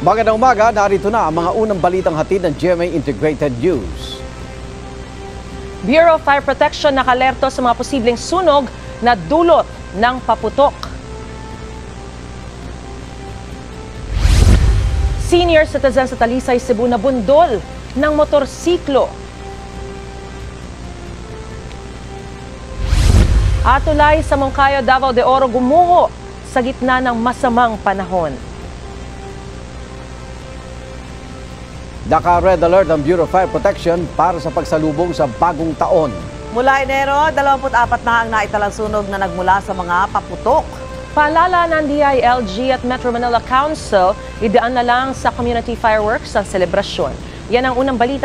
Magandang umaga, narito na ang mga unang balitang hatid ng GMA Integrated News. Bureau of Fire Protection nakalerto sa mga posibleng sunog na dulot ng paputok. Senior citizen sa Talisay, Cebu na bundol ng motorsiklo. Atulay sa Moncayo, Davao de Oro gumuho sa gitna ng masamang panahon. Naka-red alert ang Bureau of Fire Protection para sa pagsalubong sa bagong taon. Mula Enero, 24 na ang naitalang sunog na nagmula sa mga paputok. Paalala ng DILG at Metro Manila Council, idaan na lang sa community fireworks ang selebrasyon. Yan ang unang balita.